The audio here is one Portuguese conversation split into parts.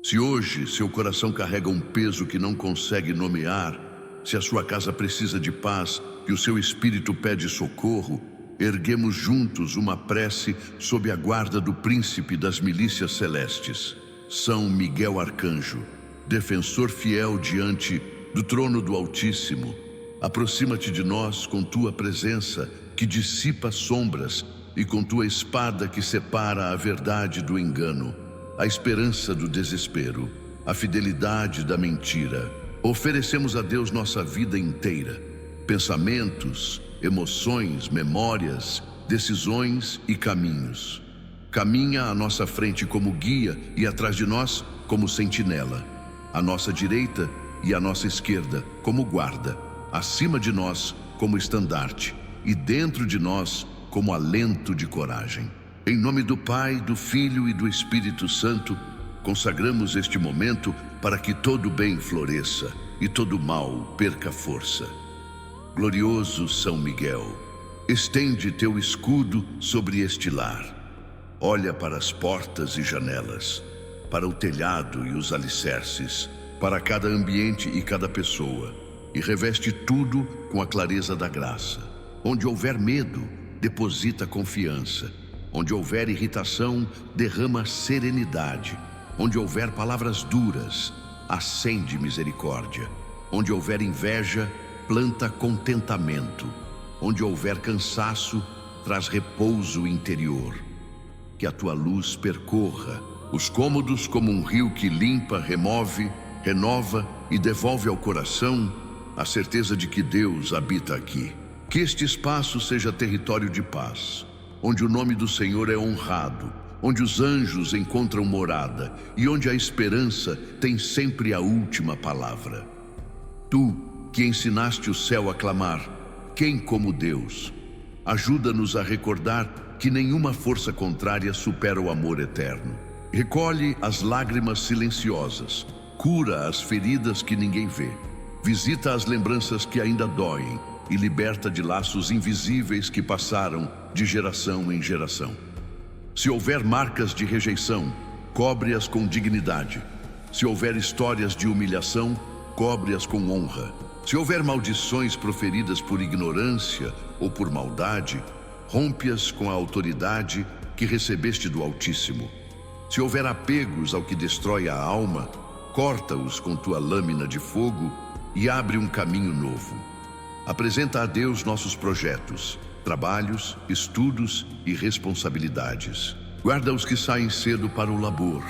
Se hoje seu coração carrega um peso que não consegue nomear, se a sua casa precisa de paz e o seu espírito pede socorro, erguemos juntos uma prece sob a guarda do príncipe das milícias celestes, São Miguel Arcanjo, defensor fiel diante do trono do Altíssimo. Aproxima-te de nós com tua presença que dissipa sombras e com tua espada que separa a verdade do engano, a esperança do desespero, a fidelidade da mentira. Oferecemos a Deus nossa vida inteira, pensamentos, emoções, memórias, decisões e caminhos. Caminha à nossa frente como guia e atrás de nós como sentinela, à nossa direita e à nossa esquerda como guarda, acima de nós como estandarte e dentro de nós como alento de coragem. Em nome do Pai, do Filho e do Espírito Santo, consagramos este momento para que todo bem floresça e todo mal perca força. Glorioso São Miguel, estende teu escudo sobre este lar. Olha para as portas e janelas, para o telhado e os alicerces, para cada ambiente e cada pessoa, e reveste tudo com a clareza da graça. Onde houver medo, deposita confiança. Onde houver irritação, derrama serenidade. Onde houver palavras duras, acende misericórdia. Onde houver inveja, planta contentamento. Onde houver cansaço, traz repouso interior. Que a tua luz percorra os cômodos como um rio que limpa, remove, renova e devolve ao coração a certeza de que Deus habita aqui. Que este espaço seja território de paz, onde o nome do Senhor é honrado, onde os anjos encontram morada e onde a esperança tem sempre a última palavra. Tu, que ensinaste o céu a clamar, quem como Deus? Ajuda-nos a recordar que nenhuma força contrária supera o amor eterno. Recolhe as lágrimas silenciosas, cura as feridas que ninguém vê, visita as lembranças que ainda doem e liberta de laços invisíveis que passaram de geração em geração. Se houver marcas de rejeição, cobre-as com dignidade. Se houver histórias de humilhação, cobre-as com honra. Se houver maldições proferidas por ignorância ou por maldade, rompe-as com a autoridade que recebeste do Altíssimo. Se houver apegos ao que destrói a alma, corta-os com tua lâmina de fogo e abre um caminho novo. Apresenta a Deus nossos projetos, trabalhos, estudos e responsabilidades. Guarda os que saem cedo para o labor,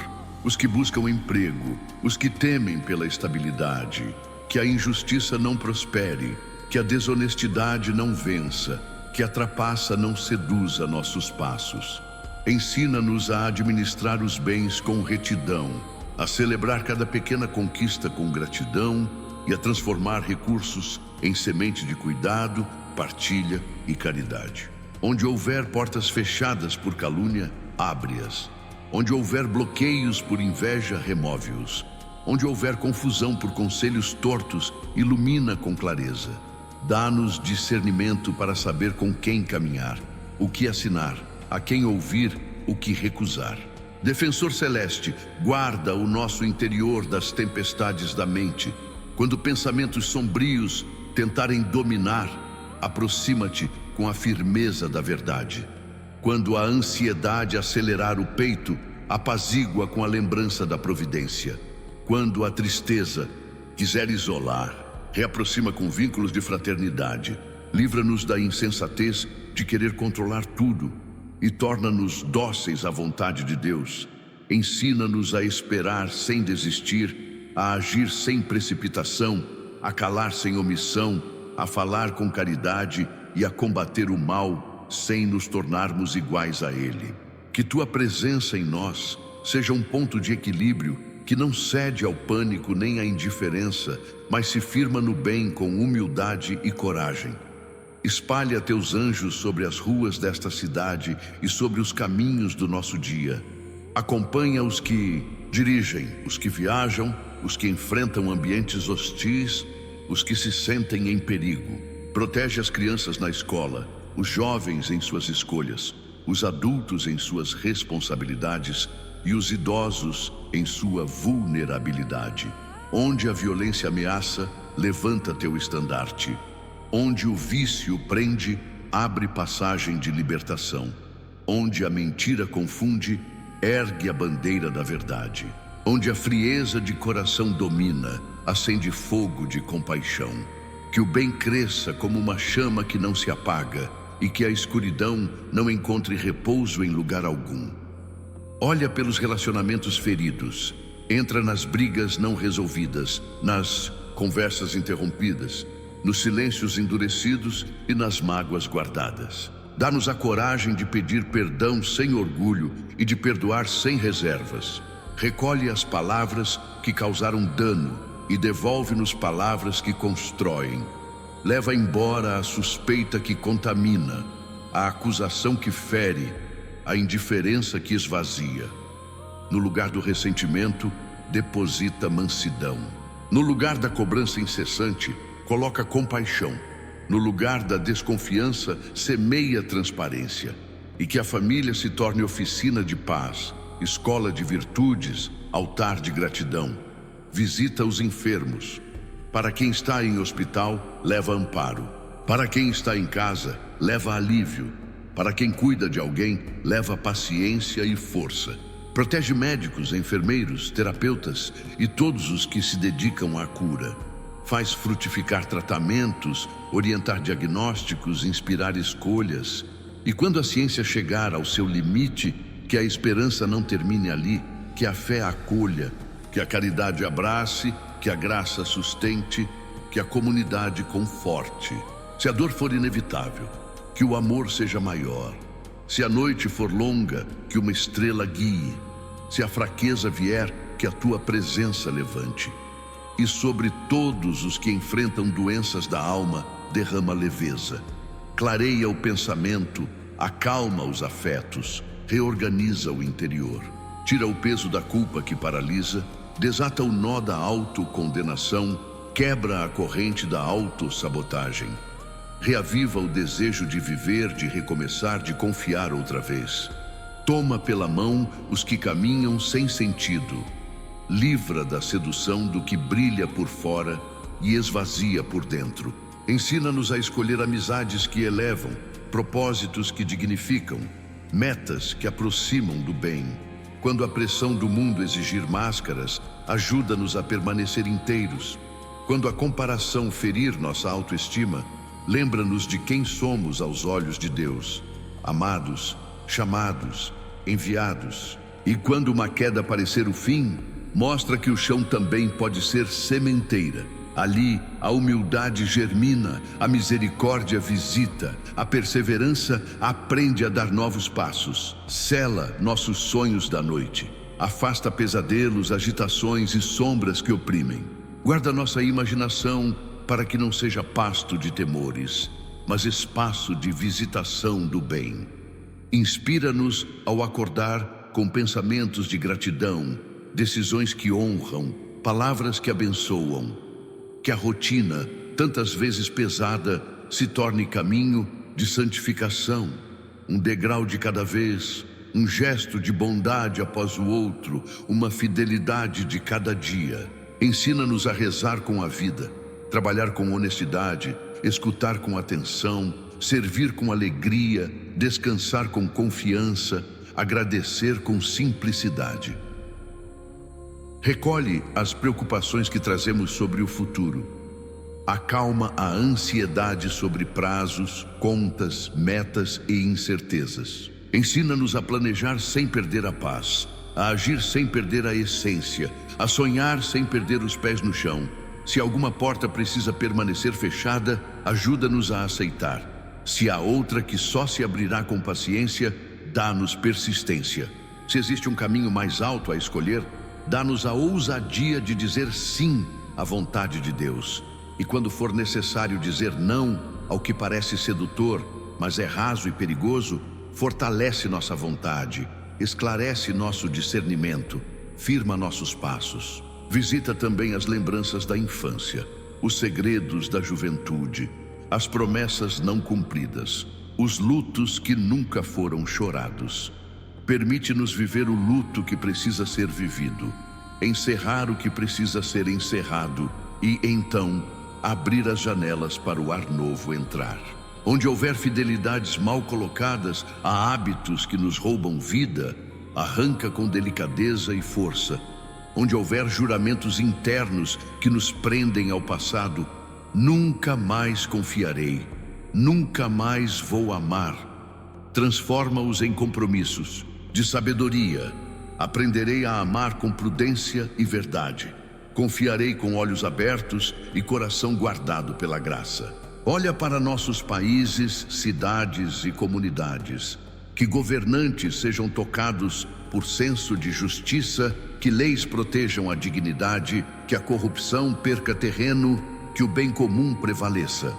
os que buscam emprego, os que temem pela estabilidade. Que a injustiça não prospere, que a desonestidade não vença, que a trapaça não seduza nossos passos. Ensina-nos a administrar os bens com retidão, a celebrar cada pequena conquista com gratidão e a transformar recursos em semente de cuidado, partilha e caridade. Onde houver portas fechadas por calúnia, abre-as. Onde houver bloqueios por inveja, remove-os. Onde houver confusão por conselhos tortos, ilumina com clareza. Dá-nos discernimento para saber com quem caminhar, o que assinar, a quem ouvir, o que recusar. Defensor celeste, guarda o nosso interior das tempestades da mente. Quando pensamentos sombrios tentarem dominar, aproxima-te com a firmeza da verdade. Quando a ansiedade acelerar o peito, apazigua com a lembrança da providência. Quando a tristeza quiser isolar, reaproxima com vínculos de fraternidade. Livra-nos da insensatez de querer controlar tudo e torna-nos dóceis à vontade de Deus. Ensina-nos a esperar sem desistir, a agir sem precipitação, a calar sem omissão, a falar com caridade e a combater o mal sem nos tornarmos iguais a ele. Que tua presença em nós seja um ponto de equilíbrio que não cede ao pânico nem à indiferença, mas se firma no bem com humildade e coragem. Espalha teus anjos sobre as ruas desta cidade e sobre os caminhos do nosso dia. Acompanha os que dirigem, os que viajam, os que enfrentam ambientes hostis, os que se sentem em perigo. Protege as crianças na escola, os jovens em suas escolhas, os adultos em suas responsabilidades e os idosos em sua vulnerabilidade. Onde a violência ameaça, levanta teu estandarte. Onde o vício prende, abre passagem de libertação. Onde a mentira confunde, ergue a bandeira da verdade. Onde a frieza de coração domina, acende fogo de compaixão. Que o bem cresça como uma chama que não se apaga e que a escuridão não encontre repouso em lugar algum. Olha pelos relacionamentos feridos, entra nas brigas não resolvidas, nas conversas interrompidas, nos silêncios endurecidos e nas mágoas guardadas. Dá-nos a coragem de pedir perdão sem orgulho e de perdoar sem reservas. Recolhe as palavras que causaram dano e devolve-nos palavras que constroem. Leva embora a suspeita que contamina, a acusação que fere, a indiferença que esvazia. No lugar do ressentimento, deposita mansidão. No lugar da cobrança incessante, coloca compaixão. No lugar da desconfiança, semeia transparência. E que a família se torne oficina de paz, escola de virtudes, altar de gratidão. Visita os enfermos. Para quem está em hospital, leva amparo. Para quem está em casa, leva alívio. Para quem cuida de alguém, leva paciência e força. Protege médicos, enfermeiros, terapeutas e todos os que se dedicam à cura. Faz frutificar tratamentos, orientar diagnósticos, inspirar escolhas. E quando a ciência chegar ao seu limite, que a esperança não termine ali, que a fé acolha, que a caridade abrace, que a graça sustente, que a comunidade conforte. Se a dor for inevitável, que o amor seja maior. Se a noite for longa, que uma estrela guie. Se a fraqueza vier, que a tua presença levante. E sobre todos os que enfrentam doenças da alma, derrama leveza. Clareia o pensamento, acalma os afetos, reorganiza o interior. Tira o peso da culpa que paralisa, desata o nó da autocondenação, quebra a corrente da autossabotagem. Reaviva o desejo de viver, de recomeçar, de confiar outra vez. Toma pela mão os que caminham sem sentido. Livra da sedução do que brilha por fora e esvazia por dentro. Ensina-nos a escolher amizades que elevam, propósitos que dignificam, metas que aproximam do bem. Quando a pressão do mundo exigir máscaras, ajuda-nos a permanecer inteiros. Quando a comparação ferir nossa autoestima, lembra-nos de quem somos aos olhos de Deus, amados, chamados, enviados. E quando uma queda parecer o fim, mostra que o chão também pode ser sementeira. Ali, a humildade germina, a misericórdia visita, a perseverança aprende a dar novos passos. Sela nossos sonhos da noite. Afasta pesadelos, agitações e sombras que oprimem. Guarda nossa imaginação para que não seja pasto de temores, mas espaço de visitação do bem. Inspira-nos ao acordar com pensamentos de gratidão, decisões que honram, palavras que abençoam. Que a rotina, tantas vezes pesada, se torne caminho de santificação, um degrau de cada vez, um gesto de bondade após o outro, uma fidelidade de cada dia. Ensina-nos a rezar com a vida, trabalhar com honestidade, escutar com atenção, servir com alegria, descansar com confiança, agradecer com simplicidade. Recolhe as preocupações que trazemos sobre o futuro. Acalma a ansiedade sobre prazos, contas, metas e incertezas. Ensina-nos a planejar sem perder a paz, a agir sem perder a essência, a sonhar sem perder os pés no chão. Se alguma porta precisa permanecer fechada, ajuda-nos a aceitar. Se há outra que só se abrirá com paciência, dá-nos persistência. Se existe um caminho mais alto a escolher, dá-nos a ousadia de dizer sim à vontade de Deus. E quando for necessário dizer não ao que parece sedutor, mas é raso e perigoso, fortalece nossa vontade, esclarece nosso discernimento, firma nossos passos. Visita também as lembranças da infância, os segredos da juventude, as promessas não cumpridas, os lutos que nunca foram chorados. Permite-nos viver o luto que precisa ser vivido, encerrar o que precisa ser encerrado e, então, abrir as janelas para o ar novo entrar. Onde houver fidelidades mal colocadas a hábitos que nos roubam vida, arranca com delicadeza e força. Onde houver juramentos internos que nos prendem ao passado, nunca mais confiarei, nunca mais vou amar. Transforma-os em compromissos de sabedoria. Aprenderei a amar com prudência e verdade. Confiarei com olhos abertos e coração guardado pela graça. Olha para nossos países, cidades e comunidades. Que governantes sejam tocados por senso de justiça, que leis protejam a dignidade, que a corrupção perca terreno, que o bem comum prevaleça.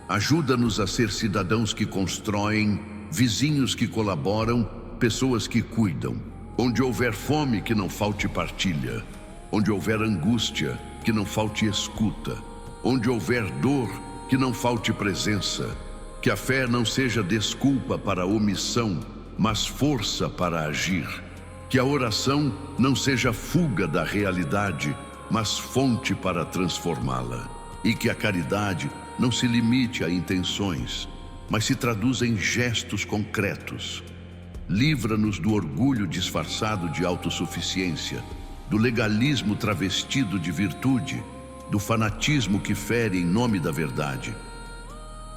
Ajuda-nos a ser cidadãos que constroem, vizinhos que colaboram, pessoas que cuidam. Onde houver fome, que não falte partilha. Onde houver angústia, que não falte escuta. Onde houver dor, que não falte presença. Que a fé não seja desculpa para a omissão, mas força para agir. Que a oração não seja fuga da realidade, mas fonte para transformá-la. E que a caridade não se limite a intenções, mas se traduza em gestos concretos. Livra-nos do orgulho disfarçado de autossuficiência, do legalismo travestido de virtude, do fanatismo que fere em nome da verdade.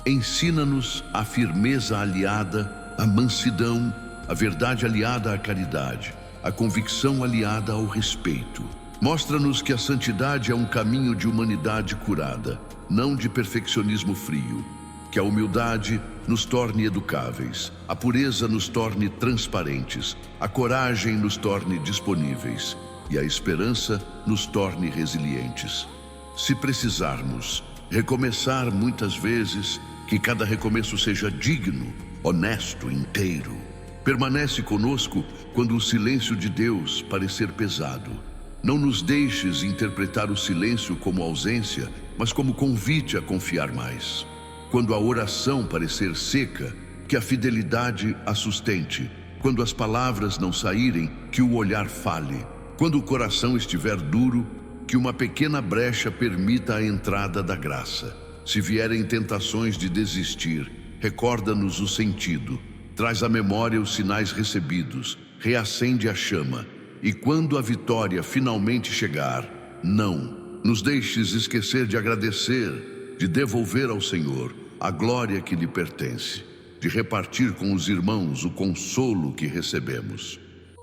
Ensina-nos a firmeza aliada à mansidão, a verdade aliada à caridade, a convicção aliada ao respeito. Mostra-nos que a santidade é um caminho de humanidade curada, não de perfeccionismo frio. Que a humildade nos torne educáveis, a pureza nos torne transparentes, a coragem nos torne disponíveis e a esperança nos torne resilientes. Se precisarmos recomeçar muitas vezes, que cada recomeço seja digno, honesto, inteiro. Permanece conosco quando o silêncio de Deus parecer pesado. Não nos deixes interpretar o silêncio como ausência, mas como convite a confiar mais. Quando a oração parecer seca, que a fidelidade a sustente. Quando as palavras não saírem, que o olhar fale. Quando o coração estiver duro, que uma pequena brecha permita a entrada da graça. Se vierem tentações de desistir, recorda-nos o sentido. Traz à memória os sinais recebidos, reacende a chama. E quando a vitória finalmente chegar, não nos deixes esquecer de agradecer, de devolver ao Senhor a glória que lhe pertence, de repartir com os irmãos o consolo que recebemos.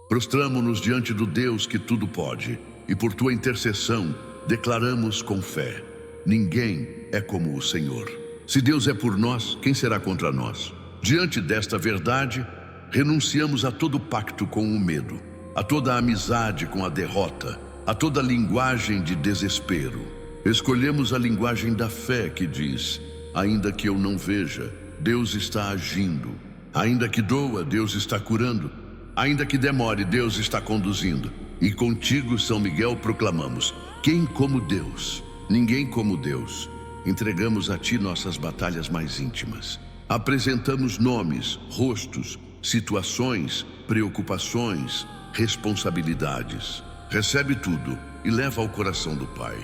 Prostramo-nos diante do Deus que tudo pode, e por tua intercessão declaramos com fé: ninguém é como o Senhor. Se Deus é por nós, quem será contra nós? Diante desta verdade, renunciamos a todo pacto com o medo, a toda amizade com a derrota, a toda linguagem de desespero. Escolhemos a linguagem da fé que diz: ainda que eu não veja, Deus está agindo. Ainda que doa, Deus está curando. Ainda que demore, Deus está conduzindo. E contigo, São Miguel, proclamamos: quem como Deus? Ninguém como Deus. Entregamos a ti nossas batalhas mais íntimas. Apresentamos nomes, rostos, situações, preocupações, responsabilidades. Recebe tudo e leva ao coração do Pai.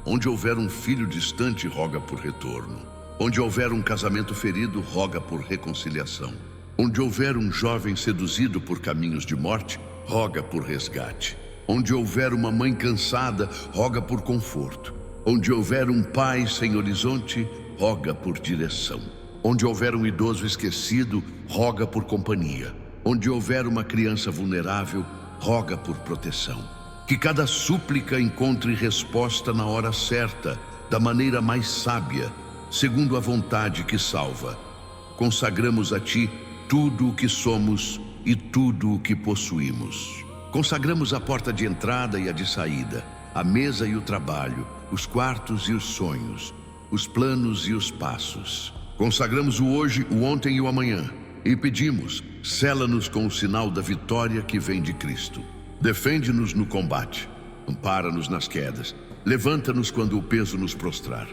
Onde houver um filho distante, roga por retorno. Onde houver um casamento ferido, roga por reconciliação. Onde houver um jovem seduzido por caminhos de morte, roga por resgate. Onde houver uma mãe cansada, roga por conforto. Onde houver um pai sem horizonte, roga por direção. Onde houver um idoso esquecido, roga por companhia. Onde houver uma criança vulnerável, roga por proteção. Que cada súplica encontre resposta na hora certa, da maneira mais sábia, segundo a vontade que salva. Consagramos a ti tudo o que somos e tudo o que possuímos. Consagramos a porta de entrada e a de saída, a mesa e o trabalho, os quartos e os sonhos, os planos e os passos. Consagramos o hoje, o ontem e o amanhã. E pedimos: sela-nos com o sinal da vitória que vem de Cristo. Defende-nos no combate, ampara-nos nas quedas, levanta-nos quando o peso nos prostrar,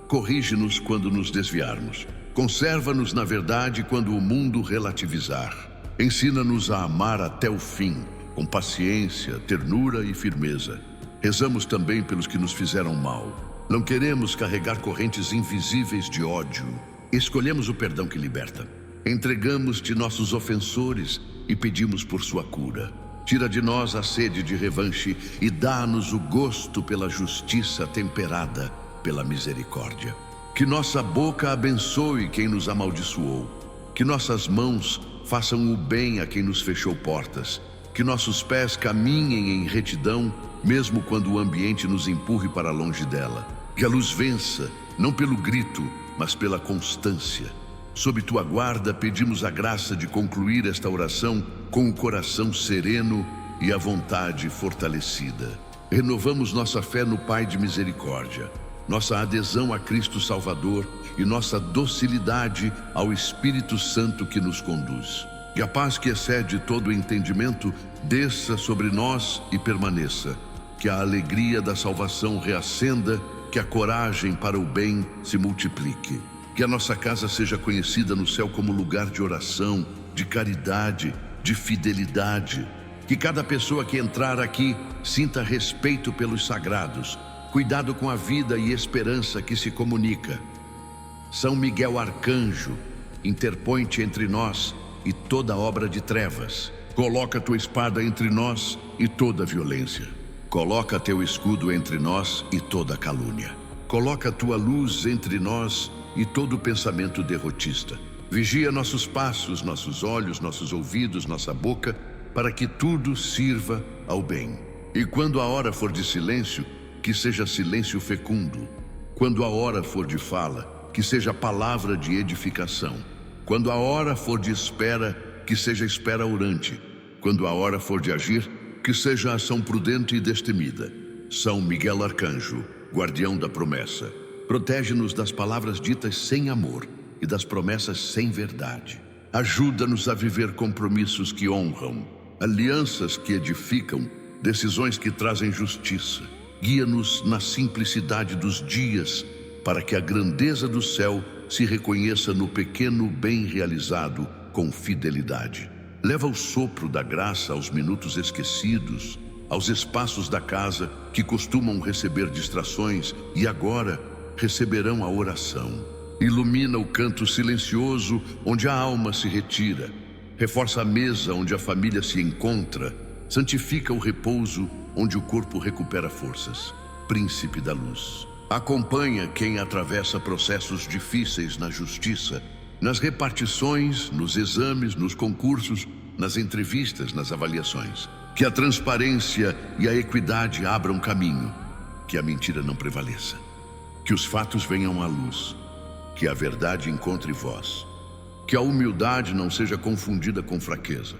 corrige-nos quando nos desviarmos, conserva-nos na verdade quando o mundo relativizar. Ensina-nos a amar até o fim, com paciência, ternura e firmeza. Rezamos também pelos que nos fizeram mal. Não queremos carregar correntes invisíveis de ódio. Escolhemos o perdão que liberta. Entregamos-te nossos ofensores e pedimos por sua cura. Tira de nós a sede de revanche e dá-nos o gosto pela justiça temperada pela misericórdia. Que nossa boca abençoe quem nos amaldiçoou. Que nossas mãos façam o bem a quem nos fechou portas. Que nossos pés caminhem em retidão, mesmo quando o ambiente nos empurre para longe dela. Que a luz vença, não pelo grito, mas pela constância. Sob tua guarda, pedimos a graça de concluir esta oração com o coração sereno e a vontade fortalecida. Renovamos nossa fé no Pai de misericórdia, nossa adesão a Cristo Salvador e nossa docilidade ao Espírito Santo que nos conduz. Que a paz que excede todo o entendimento desça sobre nós e permaneça. Que a alegria da salvação reacenda, que a coragem para o bem se multiplique. Que a nossa casa seja conhecida no céu como lugar de oração, de caridade, de fidelidade. Que cada pessoa que entrar aqui sinta respeito pelos sagrados, cuidado com a vida e esperança que se comunica. São Miguel Arcanjo, interpõe-te entre nós e toda obra de trevas. Coloca tua espada entre nós e toda violência. Coloca teu escudo entre nós e toda calúnia. Coloca tua luz entre nós e todo pensamento derrotista. Vigia nossos passos, nossos olhos, nossos ouvidos, nossa boca, para que tudo sirva ao bem. E quando a hora for de silêncio, que seja silêncio fecundo. Quando a hora for de fala, que seja palavra de edificação. Quando a hora for de espera, que seja espera orante. Quando a hora for de agir, que seja ação prudente e destemida. São Miguel Arcanjo, guardião da promessa. Protege-nos das palavras ditas sem amor e das promessas sem verdade. Ajuda-nos a viver compromissos que honram, alianças que edificam, decisões que trazem justiça. Guia-nos na simplicidade dos dias, para que a grandeza do céu se reconheça no pequeno bem realizado com fidelidade. Leva o sopro da graça aos minutos esquecidos, aos espaços da casa que costumam receber distrações e agora receberão a oração. Ilumina o canto silencioso onde a alma se retira. Reforça a mesa onde a família se encontra. Santifica o repouso onde o corpo recupera forças. Príncipe da luz. Acompanha quem atravessa processos difíceis na justiça, nas repartições, nos exames, nos concursos, nas entrevistas, nas avaliações. Que a transparência e a equidade abram caminho. Que a mentira não prevaleça. Que os fatos venham à luz, que a verdade encontre voz, que a humildade não seja confundida com fraqueza,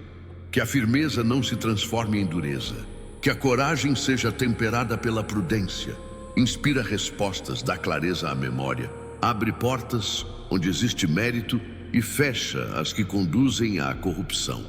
que a firmeza não se transforme em dureza, que a coragem seja temperada pela prudência, inspira respostas, dá clareza à memória, abre portas onde existe mérito e fecha as que conduzem à corrupção.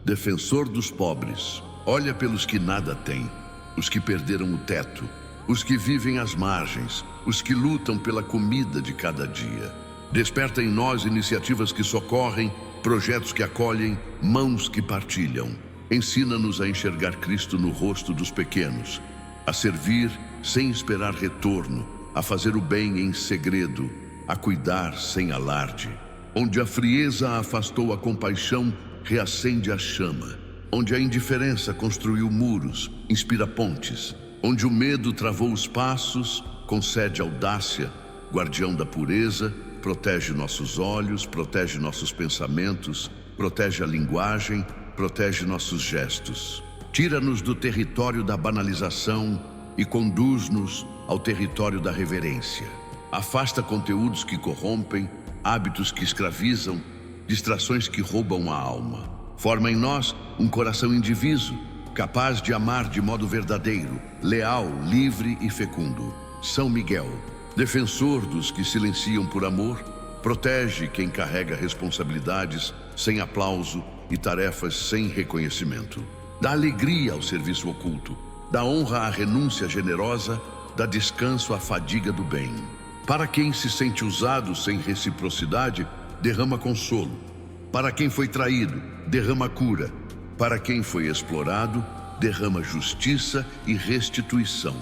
Defensor dos pobres, olha pelos que nada têm, os que perderam o teto, os que vivem às margens, os que lutam pela comida de cada dia. Desperta em nós iniciativas que socorrem, projetos que acolhem, mãos que partilham. Ensina-nos a enxergar Cristo no rosto dos pequenos, a servir sem esperar retorno, a fazer o bem em segredo, a cuidar sem alarde. Onde a frieza afastou a compaixão, reacende a chama. Onde a indiferença construiu muros, inspira pontes. Onde o medo travou os passos, concede audácia. Guardião da pureza, protege nossos olhos, protege nossos pensamentos, protege a linguagem, protege nossos gestos. Tira-nos do território da banalização e conduz-nos ao território da reverência. Afasta conteúdos que corrompem, hábitos que escravizam, distrações que roubam a alma. Forma em nós um coração indiviso, capaz de amar de modo verdadeiro, leal, livre e fecundo. São Miguel, defensor dos que silenciam por amor, protege quem carrega responsabilidades sem aplauso e tarefas sem reconhecimento. Dá alegria ao serviço oculto, dá honra à renúncia generosa, dá descanso à fadiga do bem. Para quem se sente usado sem reciprocidade, derrama consolo. Para quem foi traído, derrama cura. Para quem foi explorado, derrama justiça e restituição.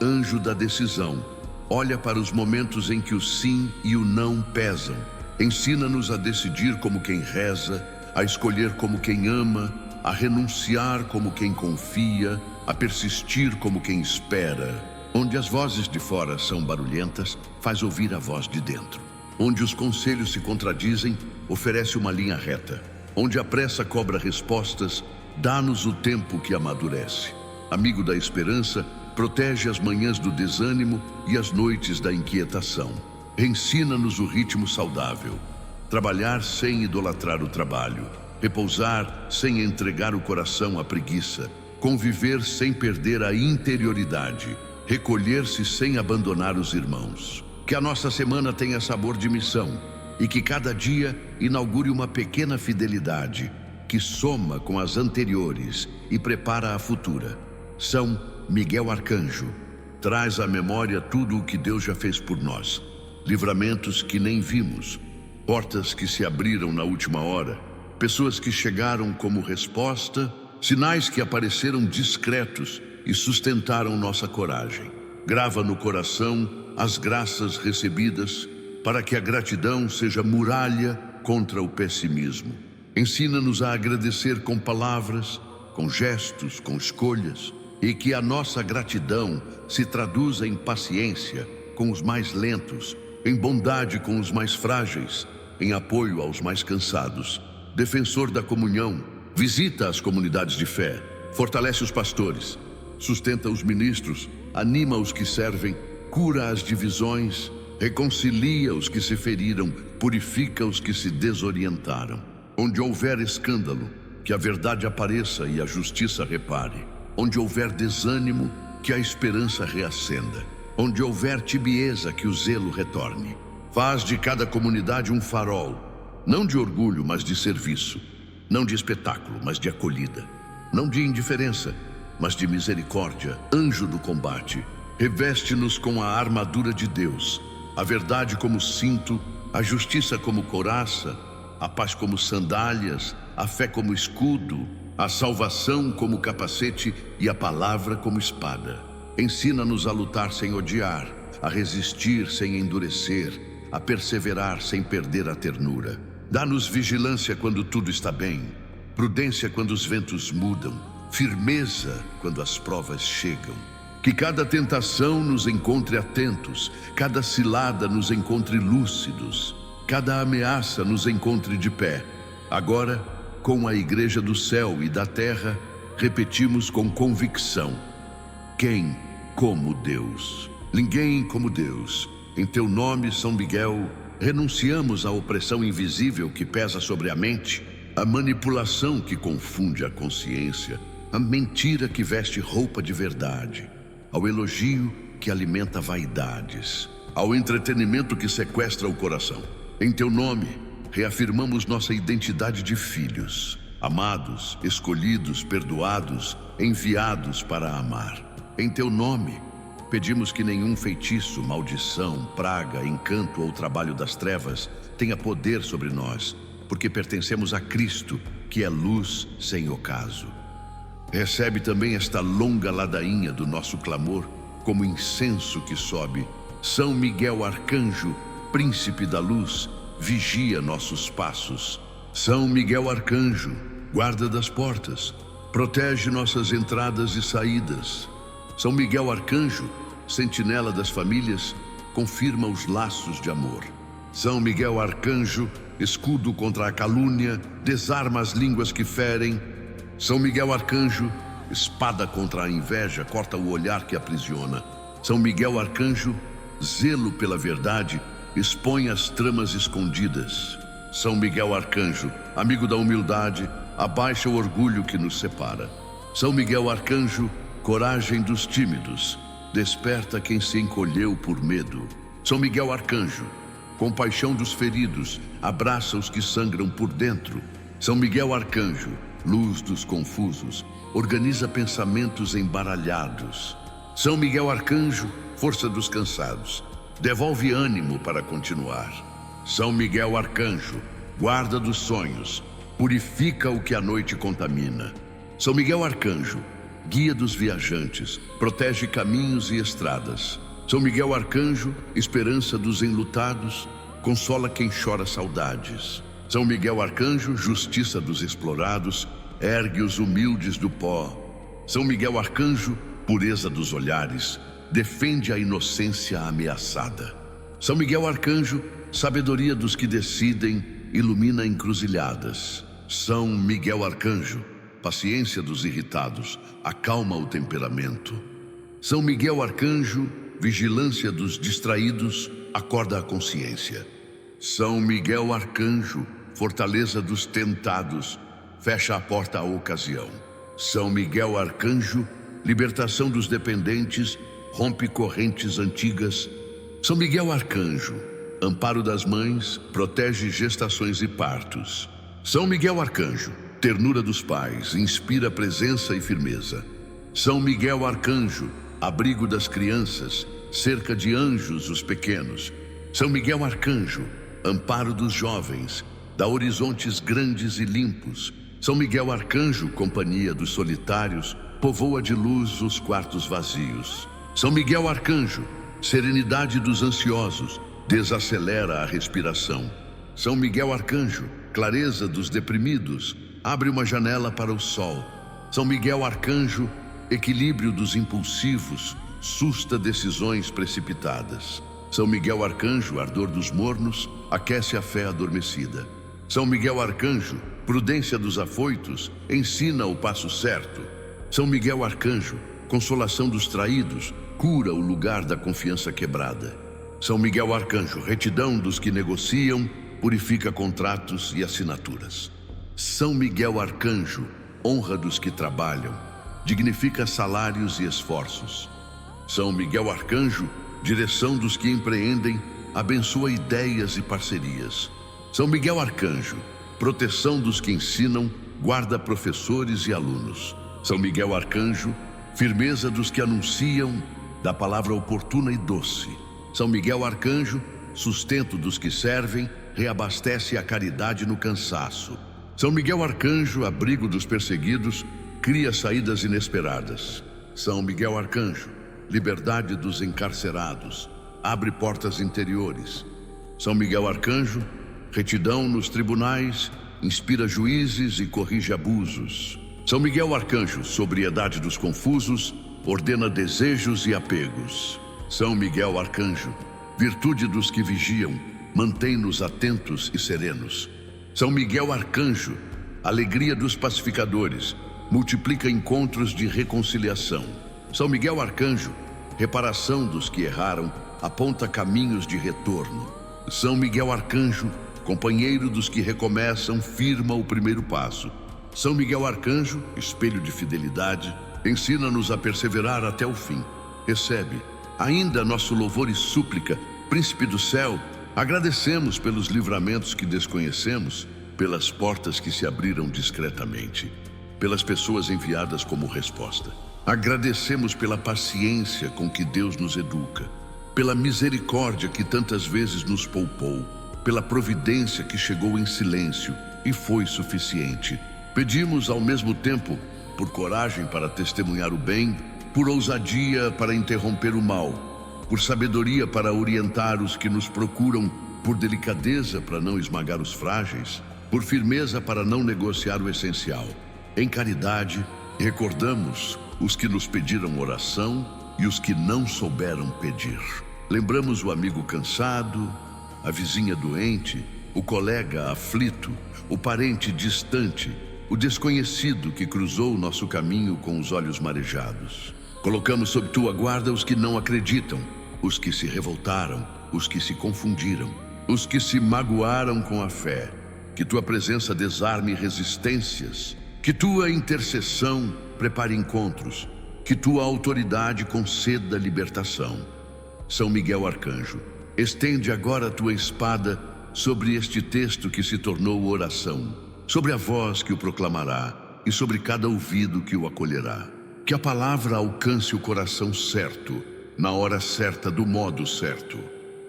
Anjo da decisão, olha para os momentos em que o sim e o não pesam. Ensina-nos a decidir como quem reza, a escolher como quem ama, a renunciar como quem confia, a persistir como quem espera. Onde as vozes de fora são barulhentas, faz ouvir a voz de dentro. Onde os conselhos se contradizem, oferece uma linha reta. Onde a pressa cobra respostas, dá-nos o tempo que amadurece. Amigo da esperança, protege as manhãs do desânimo e as noites da inquietação. Ensina-nos o ritmo saudável. Trabalhar sem idolatrar o trabalho. Repousar sem entregar o coração à preguiça. Conviver sem perder a interioridade. Recolher-se sem abandonar os irmãos. Que a nossa semana tenha sabor de missão e que cada dia inaugure uma pequena fidelidade que soma com as anteriores e prepara a futura. São Miguel Arcanjo, traz à memória tudo o que Deus já fez por nós. Livramentos que nem vimos, portas que se abriram na última hora, pessoas que chegaram como resposta, sinais que apareceram discretos e sustentaram nossa coragem. Grava no coração as graças recebidas para que a gratidão seja muralha contra o pessimismo. Ensina-nos a agradecer com palavras, com gestos, com escolhas, e que a nossa gratidão se traduza em paciência com os mais lentos, em bondade com os mais frágeis, em apoio aos mais cansados. Defensor da comunhão, visita as comunidades de fé, fortalece os pastores, sustenta os ministros, anima os que servem, cura as divisões, reconcilia os que se feriram, purifica os que se desorientaram. Onde houver escândalo, que a verdade apareça e a justiça repare. Onde houver desânimo, que a esperança reacenda. Onde houver tibieza, que o zelo retorne. Faz de cada comunidade um farol, não de orgulho, mas de serviço. Não de espetáculo, mas de acolhida. Não de indiferença, mas de misericórdia, anjo do combate. Reveste-nos com a armadura de Deus, a verdade como cinto, a justiça como couraça, a paz como sandálias, a fé como escudo, a salvação como capacete e a palavra como espada. Ensina-nos a lutar sem odiar, a resistir sem endurecer, a perseverar sem perder a ternura. Dá-nos vigilância quando tudo está bem, prudência quando os ventos mudam, firmeza quando as provas chegam. Que cada tentação nos encontre atentos, cada cilada nos encontre lúcidos, cada ameaça nos encontre de pé. Agora, com a Igreja do céu e da terra, repetimos com convicção: quem como Deus? Ninguém como Deus. Em teu nome, São Miguel, renunciamos à opressão invisível que pesa sobre a mente, à manipulação que confunde a consciência, à mentira que veste roupa de verdade, ao elogio que alimenta vaidades, ao entretenimento que sequestra o coração. Em teu nome, reafirmamos nossa identidade de filhos, amados, escolhidos, perdoados, enviados para amar. Em teu nome, pedimos que nenhum feitiço, maldição, praga, encanto ou trabalho das trevas tenha poder sobre nós, porque pertencemos a Cristo, que é luz sem ocaso. Recebe também esta longa ladainha do nosso clamor como incenso que sobe. São Miguel Arcanjo, príncipe da luz, vigia nossos passos. São Miguel Arcanjo, guarda das portas, protege nossas entradas e saídas. São Miguel Arcanjo, sentinela das famílias, confirma os laços de amor. São Miguel Arcanjo, escudo contra a calúnia, desarma as línguas que ferem. São Miguel Arcanjo, espada contra a inveja, corta o olhar que aprisiona. São Miguel Arcanjo, zelo pela verdade, expõe as tramas escondidas. São Miguel Arcanjo, amigo da humildade, abaixa o orgulho que nos separa. São Miguel Arcanjo, coragem dos tímidos, desperta quem se encolheu por medo. São Miguel Arcanjo, compaixão dos feridos, abraça os que sangram por dentro. São Miguel Arcanjo, luz dos confusos, organiza pensamentos embaralhados. São Miguel Arcanjo, força dos cansados, devolve ânimo para continuar. São Miguel Arcanjo, guarda dos sonhos, purifica o que a noite contamina. São Miguel Arcanjo, guia dos viajantes, protege caminhos e estradas. São Miguel Arcanjo, esperança dos enlutados, consola quem chora saudades. São Miguel Arcanjo, justiça dos explorados, ergue os humildes do pó. São Miguel Arcanjo, pureza dos olhares, defende a inocência ameaçada. São Miguel Arcanjo, sabedoria dos que decidem, ilumina encruzilhadas. São Miguel Arcanjo, paciência dos irritados, acalma o temperamento. São Miguel Arcanjo, vigilância dos distraídos, acorda a consciência. São Miguel Arcanjo, fortaleza dos tentados, fecha a porta à ocasião. São Miguel Arcanjo, libertação dos dependentes, rompe correntes antigas. São Miguel Arcanjo, amparo das mães, protege gestações e partos. São Miguel Arcanjo, ternura dos pais, inspira presença e firmeza. São Miguel Arcanjo, abrigo das crianças, cerca de anjos os pequenos. São Miguel Arcanjo, amparo dos jovens, dá horizontes grandes e limpos. São Miguel Arcanjo, companhia dos solitários, povoa de luz os quartos vazios. São Miguel Arcanjo, serenidade dos ansiosos, desacelera a respiração. São Miguel Arcanjo, clareza dos deprimidos, abre uma janela para o sol. São Miguel Arcanjo, equilíbrio dos impulsivos, susta decisões precipitadas. São Miguel Arcanjo, ardor dos mornos, aquece a fé adormecida. São Miguel Arcanjo, prudência dos afoitos, ensina o passo certo. São Miguel Arcanjo, consolação dos traídos, cura o lugar da confiança quebrada. São Miguel Arcanjo, retidão dos que negociam, purifica contratos e assinaturas. São Miguel Arcanjo, honra dos que trabalham, dignifica salários e esforços. São Miguel Arcanjo, direção dos que empreendem, abençoa ideias e parcerias. São Miguel Arcanjo, proteção dos que ensinam, guarda professores e alunos. São Miguel Arcanjo, firmeza dos que anunciam, da palavra oportuna e doce. São Miguel Arcanjo, sustento dos que servem, reabastece a caridade no cansaço. São Miguel Arcanjo, abrigo dos perseguidos, cria saídas inesperadas. São Miguel Arcanjo, liberdade dos encarcerados, abre portas interiores. São Miguel Arcanjo, retidão nos tribunais, inspira juízes e corrige abusos. São Miguel Arcanjo, sobriedade dos confusos, ordena desejos e apegos. São Miguel Arcanjo, virtude dos que vigiam, mantém-nos atentos e serenos. São Miguel Arcanjo, alegria dos pacificadores, multiplica encontros de reconciliação. São Miguel Arcanjo, reparação dos que erraram, aponta caminhos de retorno. São Miguel Arcanjo, companheiro dos que recomeçam, firma o primeiro passo. São Miguel Arcanjo, espelho de fidelidade, ensina-nos a perseverar até o fim. Recebe ainda nosso louvor e súplica, Príncipe do céu. Agradecemos pelos livramentos que desconhecemos, pelas portas que se abriram discretamente, pelas pessoas enviadas como resposta. Agradecemos pela paciência com que Deus nos educa, pela misericórdia que tantas vezes nos poupou, pela providência que chegou em silêncio e foi suficiente. Pedimos ao mesmo tempo por coragem para testemunhar o bem, por ousadia para interromper o mal, por sabedoria para orientar os que nos procuram, por delicadeza para não esmagar os frágeis, por firmeza para não negociar o essencial. Em caridade, recordamos os que nos pediram oração e os que não souberam pedir. Lembramos o amigo cansado, a vizinha doente, o colega aflito, o parente distante, o desconhecido que cruzou o nosso caminho com os olhos marejados. Colocamos sob tua guarda os que não acreditam, os que se revoltaram, os que se confundiram, os que se magoaram com a fé. Que tua presença desarme resistências, que tua intercessão prepare encontros, que tua autoridade conceda libertação. São Miguel Arcanjo, estende agora a tua espada sobre este texto que se tornou oração, sobre a voz que o proclamará e sobre cada ouvido que o acolherá. Que a palavra alcance o coração certo, na hora certa, do modo certo.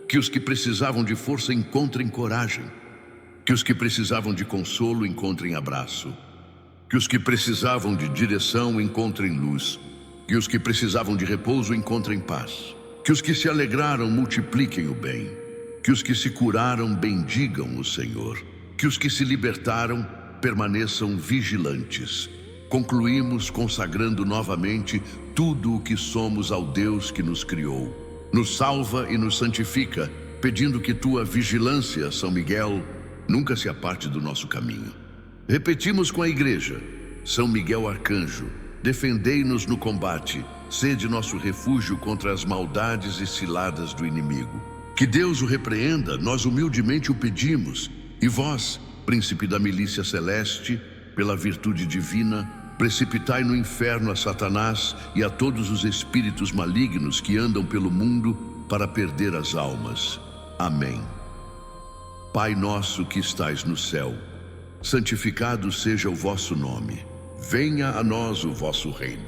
Que os que precisavam de força encontrem coragem. Que os que precisavam de consolo encontrem abraço. Que os que precisavam de direção encontrem luz. Que os que precisavam de repouso encontrem paz. Que os que se alegraram multipliquem o bem. Que os que se curaram bendigam o Senhor. Que os que se libertaram permaneçam vigilantes. Concluímos consagrando novamente tudo o que somos ao Deus que nos criou. Nos salva e nos santifica, pedindo que tua vigilância, São Miguel, nunca se aparte do nosso caminho. Repetimos com a igreja: São Miguel Arcanjo, defendei-nos no combate, sede nosso refúgio contra as maldades e ciladas do inimigo. Que Deus o repreenda, nós humildemente o pedimos, e vós, príncipe da milícia celeste, pela virtude divina, precipitai no inferno a Satanás e a todos os espíritos malignos que andam pelo mundo para perder as almas. Amém. Pai nosso que estais no céu, santificado seja o vosso nome. Venha a nós o vosso reino.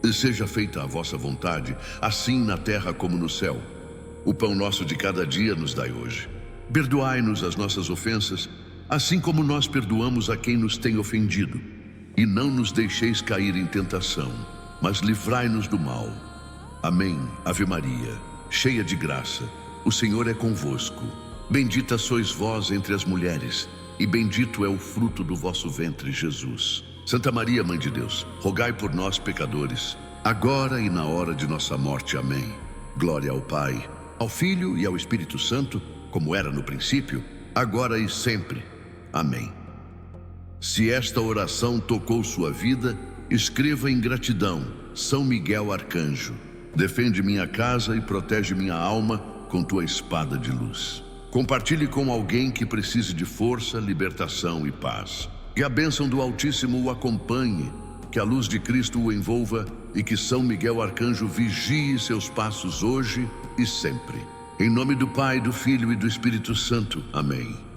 E seja feita a vossa vontade, assim na terra como no céu. O pão nosso de cada dia nos dai hoje. Perdoai-nos as nossas ofensas, assim como nós perdoamos a quem nos tem ofendido. E não nos deixeis cair em tentação, mas livrai-nos do mal. Amém. Ave Maria, cheia de graça, o Senhor é convosco. Bendita sois vós entre as mulheres, e bendito é o fruto do vosso ventre, Jesus. Santa Maria, Mãe de Deus, rogai por nós, pecadores, agora e na hora de nossa morte. Amém. Glória ao Pai, ao Filho e ao Espírito Santo, como era no princípio, agora e sempre. Amém. Se esta oração tocou sua vida, escreva em gratidão: São Miguel Arcanjo, defende minha casa e protege minha alma com tua espada de luz. Compartilhe com alguém que precise de força, libertação e paz. Que a bênção do Altíssimo o acompanhe, que a luz de Cristo o envolva e que São Miguel Arcanjo vigie seus passos hoje e sempre. Em nome do Pai, do Filho e do Espírito Santo. Amém.